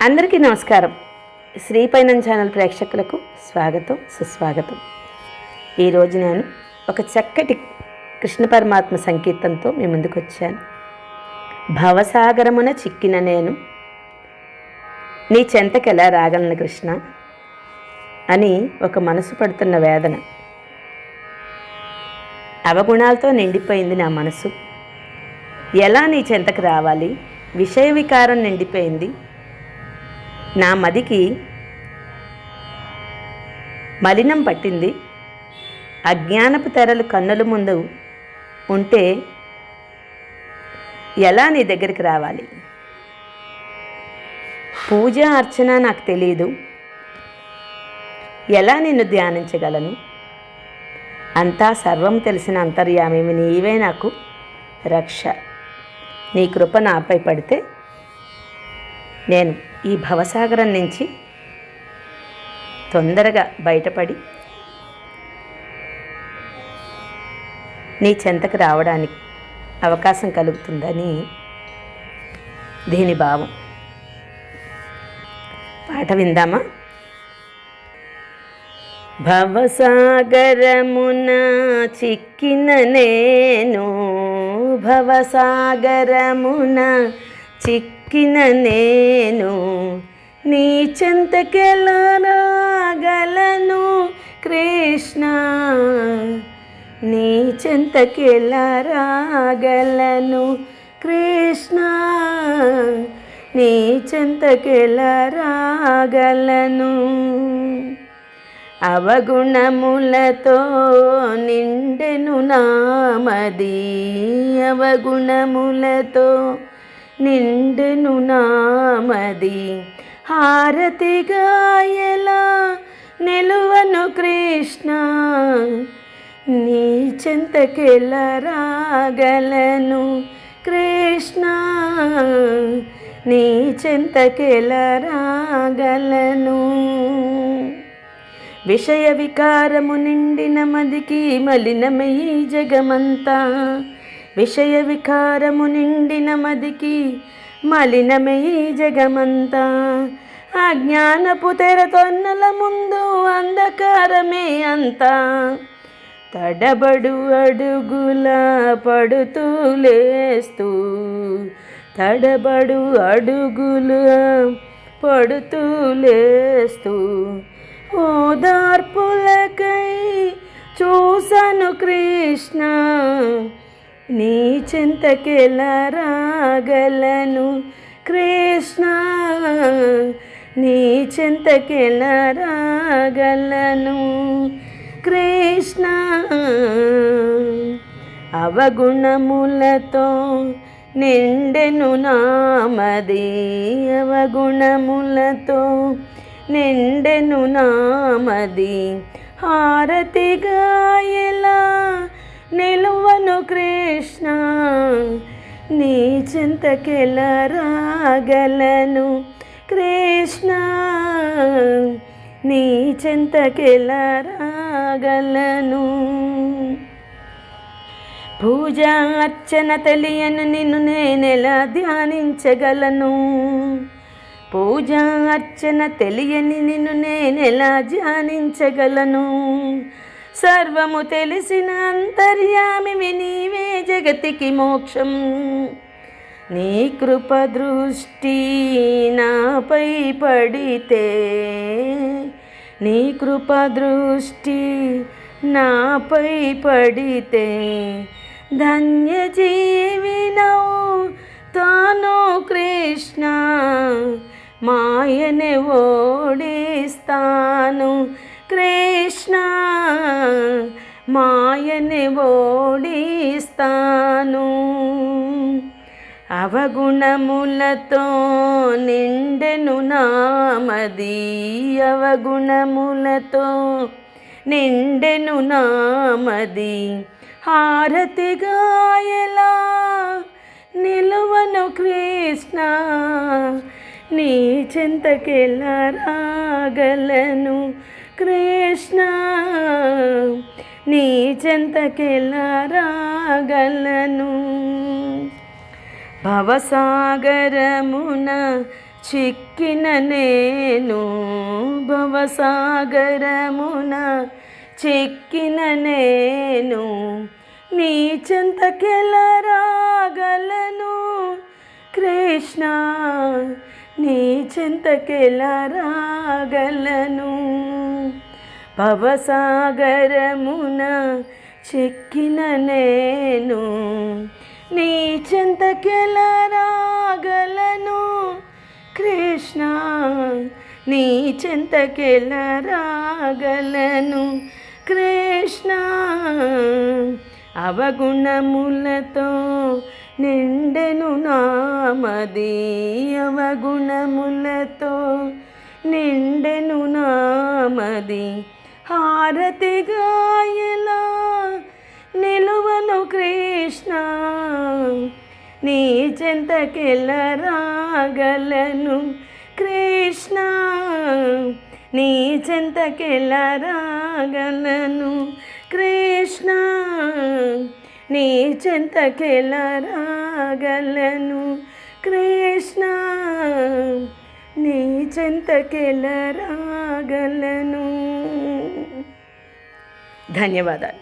అందరికీ నమస్కారం. శ్రీ పైనం ఛానల్ ప్రేక్షకులకు స్వాగతం, సుస్వాగతం. ఈరోజు నేను ఒక చక్కటి కృష్ణ పరమాత్మ సంకీర్తనతో మీ ముందుకు వచ్చాను. భవసాగరమున చిక్కిన నేను నీ చెంతకెలా రాగలను కృష్ణ అని ఒక మనసు పడుతున్న వేదన. అవగుణాలతో నిండిపోయింది నా మనసు. ఎలా నీ చెంతకు రావాలి? విషయ వికారం నిండిపోయింది నా మదికి, మలినం పట్టింది. అజ్ఞానపు తెరలు కన్నుల ముందు ఉంటే ఎలా నీ దగ్గరికి రావాలి? పూజ అర్చన నాకు తెలియదు, ఎలా నిన్ను ధ్యానించగలను? అంతా సర్వం తెలిసిన అంతర్యామివి నీవే నాకు రక్ష. నీ కృప నాపై పడితే నేను ఈ భవసాగరం నుంచి తొందరగా బయటపడి నీ చెంతకు రావడానికి అవకాశం కలుగుతుందని దీని భావం. పాట విందామా? భవసాగరమున చిక్కిన నేను, భవసాగరమున చిక్కిన నేను, నీ చెంతకెలా రాగలను కృష్ణ, నీ చెంతకెలా రాగలను కృష్ణ, నీ చెంతకెలా రాగలను. అవగుణములతో నిండెను నామది, అవగుణములతో నిండెను నామది. హారతిగా ఎలా నిలువను కృష్ణ, నీ చెంతకెలా రాగలను కృష్ణ, నీ చెంతకెలా రాగలను. విషయ వికారము నిండిన మదికి మలినమై జగమంతా, విషయ వికారము నిండిన మదికి మలినమై జగమంతా. అజ్ఞానపు తెరతొన్నల ముందు అంధకారమే అంతా. తడబడు అడుగుల పడుతూ లేస్తూ, తడబడు అడుగుల పడుతూ లేస్తూ, ఓదార్పులకై చూసను కృష్ణ, నీ చెంతకెలా రాగలను కృష్ణ, నీ చెంతకెలా రాగలను కృష్ణ. అవగుణములతో నిండెను నామది, అవగుణములతో నిండెను నామది. హారతిగా ఎలా నిలువను కృష్ణ, నీ చెంతకెలా రాగలను కృష్ణ, నీ చెంతకెలా రాగలను. పూజ అర్చన తెలియను నిన్ను నేనెలా ధ్యానించగలను? పూజ అర్చన తెలియని నిన్ను నేనెలా ధ్యానించగలను? సర్వము తెలిసిన అంతర్యామివి నీవే జగతికి మోక్షం. నీ కృప దృష్టి నాపై పడితే, నీ కృప దృష్టి నాపై పడితే, ధన్య జీవినవు తాను కృష్ణ, మాయనే ఓడిస్తాను కృష్ణ, మాయనే ఓడిస్తాను. అవగుణములతో నిండెను నామది, అవగుణములతో నిండెను నామది. హారతిగా ఎలా నిలువను కృష్ణ, నీ చెంతకెలా రాగలను కృష్ణ, నీ చెంతకెలా రాగలను. భవసాగరమున చిక్కిన నేను భవసాగరమున చిక్కిన నేను నీ చెంతకెలా రాగలను కృష్ణ, నీ చెంతకెలా రాగలను. భవసాగరమున చిక్కిన నేను నీ చెంతకెలా రాగలను కృష్ణ, నీ చెంతకెలా రాగలను కృష్ణ. అవగుణములతో నిండెను నామది, అవగుణములతో నిండెను నామది. హారతిగా ఎలా నిలువను కృష్ణ, నీ చెంతకెలా రాగలను కృష్ణ, నీ చెంతకెలా రాగలను కృష్ణ, నీ చెంతకెలా రాగలను కృష్ణ, నీ చెంతకెలా రాగలను. ధన్యవాదాలు.